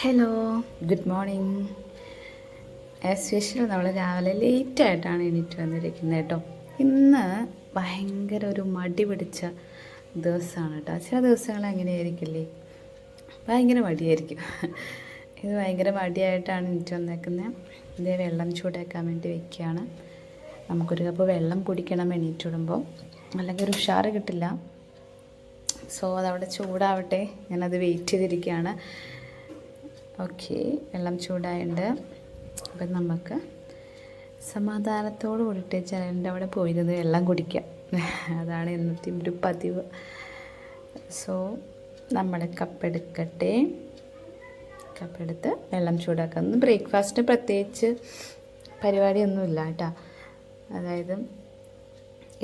Hello, good morning. As usual നമ്മൾ രാവിലെ ലേറ്റായിട്ടാണ് എണീറ്റ് വന്നിരിക്കുന്നത് കേട്ടോ. ഇന്ന് ഭയങ്കര ഒരു മടി പിടിച്ച ദിവസമാണ് കേട്ടോ. ചില ദിവസങ്ങൾ എങ്ങനെയായിരിക്കില്ലേ, ഭയങ്കര മടിയായിരിക്കും. ഇത് ഭയങ്കര മടിയായിട്ടാണ് എണീറ്റ് വന്നേക്കുന്നത്. ഇതേ വെള്ളം ചൂടാക്കാൻ വേണ്ടി വെക്കുകയാണ്. നമുക്കൊരു കപ്പ് വെള്ളം കുടിക്കണം എണീറ്റിടുമ്പോൾ, അല്ലെങ്കിൽ ഒരു ഉഷാറ് കിട്ടില്ല. സോ അതവിടെ ചൂടാവട്ടെ, ഞാനത് വെയിറ്റ് ചെയ്തിരിക്കുകയാണ്. ഓക്കെ, വെള്ളം ചൂടായുണ്ട്. അപ്പം നമുക്ക് സമാധാനത്തോട് കൂടിയിട്ട് ജനലിൻ്റെ അവിടെ പോയിരുന്നത് വെള്ളം കുടിക്കാം. അതാണ് ഇന്നത്തെ ഒരു പതിവ്. സോ നമ്മൾ കപ്പെടുക്കട്ടെ. കപ്പെടുത്ത് വെള്ളം ചൂടാക്കുന്നത്. ബ്രേക്ക്ഫാസ്റ്റിന് പ്രത്യേകിച്ച് പരിപാടിയൊന്നുമില്ല കേട്ടോ. അതായത്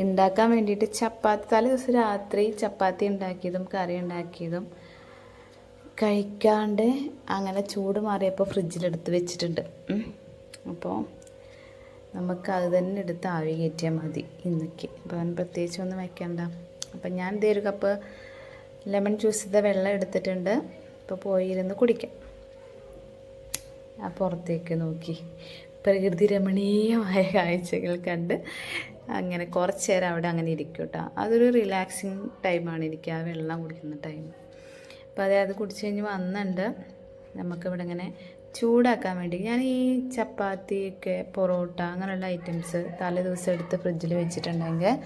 ഉണ്ടാക്കാൻ വേണ്ടിയിട്ട് ചപ്പാത്തി, തലേ ദിവസം രാത്രി ചപ്പാത്തി ഉണ്ടാക്കിയതും കറി ഉണ്ടാക്കിയതും കഴിക്കാണ്ട് അങ്ങനെ ചൂട് മാറിയപ്പോൾ ഫ്രിഡ്ജിലെടുത്ത് വെച്ചിട്ടുണ്ട്. അപ്പോൾ നമുക്ക് അത് തന്നെ എടുത്ത് ആവി കയറ്റിയാൽ മതി ഇന്നേക്ക്. അപ്പോൾ അവൻ പ്രത്യേകിച്ച് ഒന്നും വയ്ക്കണ്ട. അപ്പം ഞാൻ ഇതേ ഒരു കപ്പ് ലെമൺ ജ്യൂസിൻ്റെ വെള്ളം എടുത്തിട്ടുണ്ട്. ഇപ്പോൾ പോയിരുന്ന് കുടിക്കാം. ആ പുറത്തേക്ക് നോക്കി പ്രകൃതി രമണീയമായ കാഴ്ചകൾ കണ്ട് അങ്ങനെ കുറച്ച് നേരം അവിടെ അങ്ങനെ ഇരിക്കും കേട്ടോ. അതൊരു റിലാക്സിങ് ടൈമാണ് എനിക്ക്, ആ വെള്ളം കുടിക്കുന്ന ടൈം. അപ്പോൾ അത് കുടിച്ച് കഴിഞ്ഞ് വന്നിട്ടുണ്ട്. നമുക്കിവിടെ ഇങ്ങനെ ചൂടാക്കാൻ വേണ്ടി ഞാൻ ഈ ചപ്പാത്തിയൊക്കെ പൊറോട്ട അങ്ങനെയുള്ള ഐറ്റംസ് തലേ ദിവസം എടുത്ത് ഫ്രിഡ്ജിൽ വെച്ചിട്ടുണ്ടെങ്കിൽ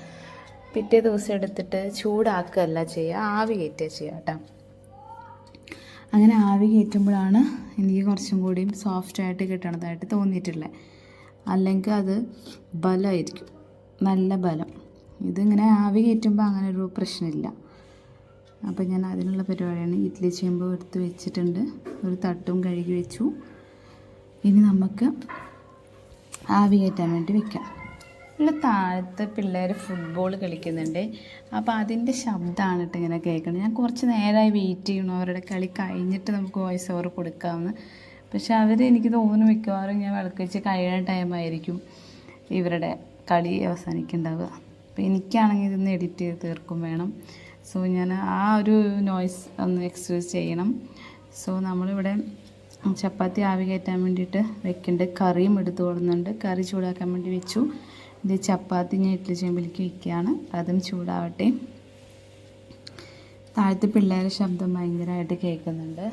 പിറ്റേ ദിവസം എടുത്തിട്ട് ചൂടാക്കുകയല്ല ചെയ്യുക, ആവി കയറ്റുക ചെയ്യുക കേട്ടോ. അങ്ങനെ ആവി കയറ്റുമ്പോഴാണ് എനിക്ക് കുറച്ചും കൂടിയും സോഫ്റ്റായിട്ട് കിട്ടണതായിട്ട് തോന്നിയിട്ടുള്ളത്. അല്ലെങ്കിൽ അത് ബലമായിരിക്കും, നല്ല ബലം. ഇതിങ്ങനെ ആവി കയറ്റുമ്പോൾ അങ്ങനെ ഒരു പ്രശ്നമില്ല. അപ്പോൾ ഞാൻ അതിനുള്ള പരിപാടിയാണ്. ഇഡ്ഡലി ചെമ്പ് എടുത്ത് വെച്ചിട്ടുണ്ട്, ഒരു തട്ടും കഴുകി വെച്ചു. ഇനി നമുക്ക് ആവി കയറ്റാൻ വേണ്ടി വെക്കാം. ഇവിടെ താഴത്തെ പിള്ളേർ ഫുട്ബോൾ കളിക്കുന്നുണ്ട്. അപ്പോൾ അതിൻ്റെ ശബ്ദമാണ് കേട്ടോ ഇങ്ങനെ കേൾക്കുന്നത്. ഞാൻ കുറച്ച് നേരമായി വെയിറ്റ് ചെയ്യണം അവരുടെ കളി കഴിഞ്ഞിട്ട് നമുക്ക് വോയിസ് ഓവർ കൊടുക്കാമെന്ന്. പക്ഷെ എനിക്ക് തോന്നുന്നു മിക്കവാറും ഞാൻ വിളക്ക് വെച്ച് കഴിയുന്ന ടൈമായിരിക്കും ഇവരുടെ കളി അവസാനിക്കുന്നുണ്ടാവുക. അപ്പോൾ എനിക്കാണെങ്കിൽ ഇതൊന്ന് എഡിറ്റ് ചെയ്ത് തീർക്കും വേണം. സോ ഞാൻ ആ ഒരു നോയ്സ് ഒന്ന് എക്സ്ക്യൂസ് ചെയ്യണം. സോ നമ്മളിവിടെ ചപ്പാത്തി ആവി കയറ്റാൻ വേണ്ടിയിട്ട് വെക്കുന്നുണ്ട്. കറിയും എടുത്ത് കൊടുക്കുന്നുണ്ട്. കറി ചൂടാക്കാൻ വേണ്ടി വെച്ചു. ഇത് ചപ്പാത്തി ഞാൻ ഇഡ്ഡലി ചെമ്പിലേക്ക് വയ്ക്കുകയാണ്. അതും ചൂടാവട്ടെ. താഴത്തെ പിള്ളേരുടെ ശബ്ദം ഭയങ്കരമായിട്ട് കേൾക്കുന്നുണ്ട്.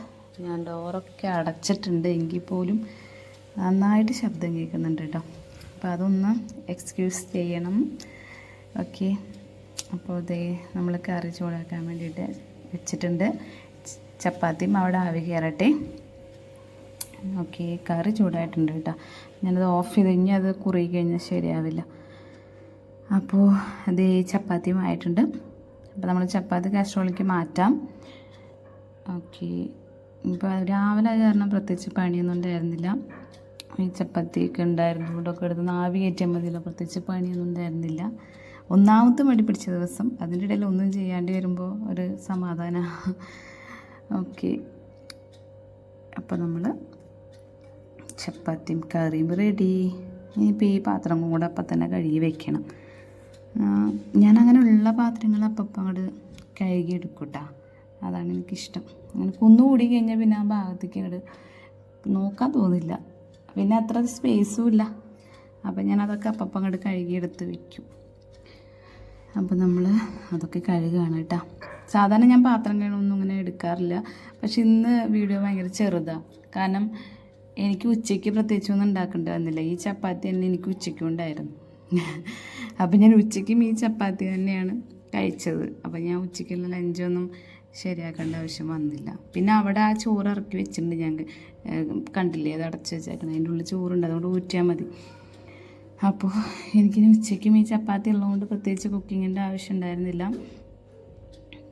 ഞാൻ ഡോറൊക്കെ അടച്ചിട്ടുണ്ട്, എങ്കിൽ പോലും നന്നായിട്ട് ശബ്ദം കേൾക്കുന്നുണ്ട് കേട്ടോ. അപ്പോൾ അതൊന്ന് എക്സ്ക്യൂസ് ചെയ്യണം. ഓക്കെ, അപ്പോൾ ഇതേ നമ്മൾ കറി ചൂടാക്കാൻ വേണ്ടിയിട്ട് വെച്ചിട്ടുണ്ട്. ചപ്പാത്തിയും അവിടെ ആവി കയറട്ടെ. ഓക്കെ, കറി ചൂടായിട്ടുണ്ട് കേട്ടോ. ഞാനത് ഓഫ് ചെയ്ത് കഴിഞ്ഞാൽ അത് കുറുകി കഴിഞ്ഞാൽ ശരിയാവില്ല. അപ്പോൾ ഇതേ ചപ്പാത്തിയും ആയിട്ടുണ്ട്. അപ്പോൾ നമ്മൾ ചപ്പാത്തി കാസറോളിലേക്ക് മാറ്റാം. ഓക്കെ, ഇപ്പോൾ രാവിലെ അത് കാരണം പ്രത്യേകിച്ച് പണിയൊന്നും ഉണ്ടായിരുന്നില്ല. ഈ ചപ്പാത്തിയൊക്കെ ഉണ്ടായിരുന്നു, ഇവിടെയൊക്കെ എടുത്ത് ആവി കയറ്റിയാൽ മതിയല്ലോ, പ്രത്യേകിച്ച് പണിയൊന്നും ഉണ്ടായിരുന്നില്ല. ഒന്നാമത്തെ മടി പിടിച്ച ദിവസം, അതിൻ്റെ ഇടയിൽ ഒന്നും ചെയ്യാണ്ട് വരുമ്പോൾ ഒരു സമാധാനം. ഓക്കെ, അപ്പോൾ നമ്മൾ ചപ്പാത്തിയും കറിയും റെഡി. ഇനിയിപ്പോൾ ഈ പാത്രം കൂടെ അപ്പം തന്നെ കഴുകി വെക്കണം. ഞാനങ്ങനെയുള്ള പാത്രങ്ങൾ അപ്പം അങ്ങോട്ട് കഴുകി എടുക്കും കേട്ടോ. അതാണ് എനിക്കിഷ്ടം. അങ്ങനെ കുന്നുകൂടി കഴിഞ്ഞാൽ പിന്നെ ആ ഭാഗത്തേക്ക് അങ്ങോട്ട് നോക്കാൻ തോന്നില്ല, പിന്നെ അത്ര സ്പേസും ഇല്ല. അപ്പം ഞാനതൊക്കെ അപ്പം അങ്ങോട്ട് കഴുകിയെടുത്ത് വയ്ക്കും. അപ്പോൾ നമ്മൾ അതൊക്കെ കഴുകുകയാണ് കേട്ടോ. സാധാരണ ഞാൻ പാത്രം കഴുകൊന്നും ഇങ്ങനെ എടുക്കാറില്ല. പക്ഷെ ഇന്ന് വീഡിയോ ഭയങ്കര ചെറുതാണ്. കാരണം എനിക്ക് ഉച്ചയ്ക്ക് പ്രത്യേകിച്ചൊന്നും ഉണ്ടാക്കേണ്ടി വന്നില്ല. ഈ ചപ്പാത്തി തന്നെ എനിക്ക് ഉച്ചയ്ക്കും ഉണ്ടായിരുന്നു. അപ്പോൾ ഞാൻ ഉച്ചയ്ക്കും ഈ ചപ്പാത്തി തന്നെയാണ് കഴിച്ചത്. അപ്പോൾ ഞാൻ ഉച്ചയ്ക്കുള്ള ലഞ്ചൊന്നും ശരിയാക്കേണ്ട ആവശ്യം വന്നില്ല. പിന്നെ അവിടെ ആ ചോറ് ഇറക്കി വെച്ചിട്ടുണ്ട്, ഞാൻ കണ്ടില്ലേ, അത് അടച്ച് വെച്ചേക്കുന്നത്. അതിൻ്റെ ഉള്ളിൽ ചോറുണ്ട്, അതുകൊണ്ട് ഊറ്റിയാൽ മതി. അപ്പോൾ എനിക്കിനി ഉച്ചയ്ക്കും ഈ ചപ്പാത്തി ഉള്ളതുകൊണ്ട് പ്രത്യേകിച്ച് കുക്കിങ്ങിൻ്റെ ആവശ്യം ഉണ്ടായിരുന്നില്ല.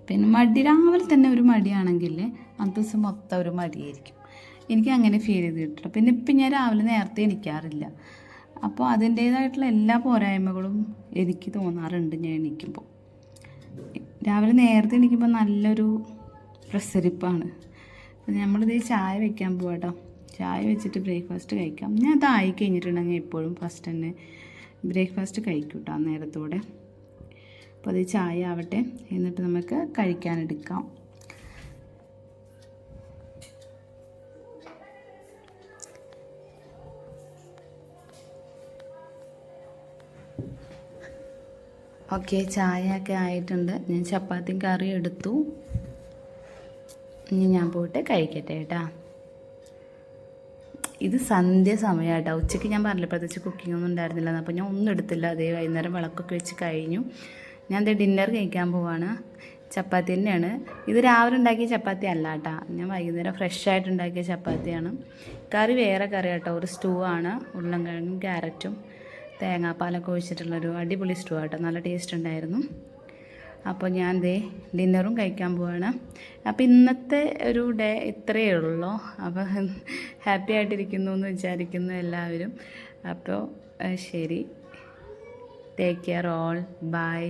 പിന്നെ രാവിലെ തന്നെ ഒരു മടിയാണെങ്കിൽ അന്നത്തെ ദിവസം മൊത്തം ഒരു മടിയായിരിക്കും. എനിക്ക് അങ്ങനെ ഫീൽ ചെയ്ത് കിട്ടും. പിന്നെ ഇപ്പം ഞാൻ രാവിലെ നേരത്തെ എണീക്കാറില്ല. അപ്പോൾ അതിൻ്റേതായിട്ടുള്ള എല്ലാ പോരായ്മകളും എനിക്ക് തോന്നാറുണ്ട് ഞാൻ എണീക്കുമ്പോൾ. രാവിലെ നേരത്തെ എണീക്കുമ്പോൾ നല്ലൊരു പ്രസരിപ്പാണ്. അപ്പോൾ നമ്മളിത് ചായ വെക്കാൻ പോവാം കേട്ടോ. ചായ വെച്ചിട്ട് ബ്രേക്ക്ഫാസ്റ്റ് കഴിക്കാം. ഞാൻ അതായി കഴിഞ്ഞിട്ടുണ്ടെങ്കിൽ എപ്പോഴും ഫസ്റ്റ് തന്നെ ബ്രേക്ക്ഫാസ്റ്റ് കഴിക്കും കേട്ടോ നേരത്തോടെ. അപ്പോൾ അത് ചായ ആവട്ടെ, എന്നിട്ട് നമുക്ക് കഴിക്കാനെടുക്കാം. ഓക്കെ, ചായയൊക്കെ ആയിട്ടുണ്ട്. ഞാൻ ചപ്പാത്തിയും കറിയും എടുത്തു. ഇനി ഞാൻ പോയിട്ട് കഴിക്കട്ടെ കേട്ടാ. ഇത് സന്ധ്യ സമയമായിട്ടോ. ഉച്ചയ്ക്ക് ഞാൻ പറഞ്ഞില്ല, പ്രത്യേകിച്ച് കുക്കിംഗ് ഒന്നും ഉണ്ടായിരുന്നില്ല. അപ്പോൾ ഞാൻ ഒന്നും എടുത്തില്ല. അതേ വൈകുന്നേരം വിളക്കൊക്കെ വെച്ച് കഴിഞ്ഞു. ഞാൻ ദേ ഡിന്നർ കഴിക്കാൻ പോവാണ്. ചപ്പാത്തി തന്നെയാണ്. ഇത് രാവിലെ ഉണ്ടാക്കിയ ചപ്പാത്തി അല്ല കേട്ടോ, ഞാൻ വൈകുന്നേരം ഫ്രഷ് ആയിട്ട് ഉണ്ടാക്കിയ ചപ്പാത്തിയാണ്. കറി വേറെ കറി കേട്ടോ, ഒരു സ്റ്റൂ ആണ്. ഉരുളൻകിഴങ്ങും ക്യാരറ്റും തേങ്ങാപ്പാലൊക്കെ ഒഴിച്ചിട്ടുള്ളൊരു അടിപൊളി സ്റ്റൂ കേട്ടോ, നല്ല ടേസ്റ്റ് ഉണ്ടായിരുന്നു. അപ്പോൾ ഞാൻ ദേ ഡിന്നറും കഴിക്കാൻ പോവാണ്. അപ്പോൾ ഇന്നത്തെ ഒരു ഡേ ഇത്രയേ ഉള്ളൂ. അപ്പോൾ ഹാപ്പി ആയിട്ടിരിക്കുന്നു എന്ന് വിചാരിക്കുന്നു എല്ലാവരും. അപ്പോൾ ശരി, ടേക്ക് കെയർ ഓൾ, ബൈ.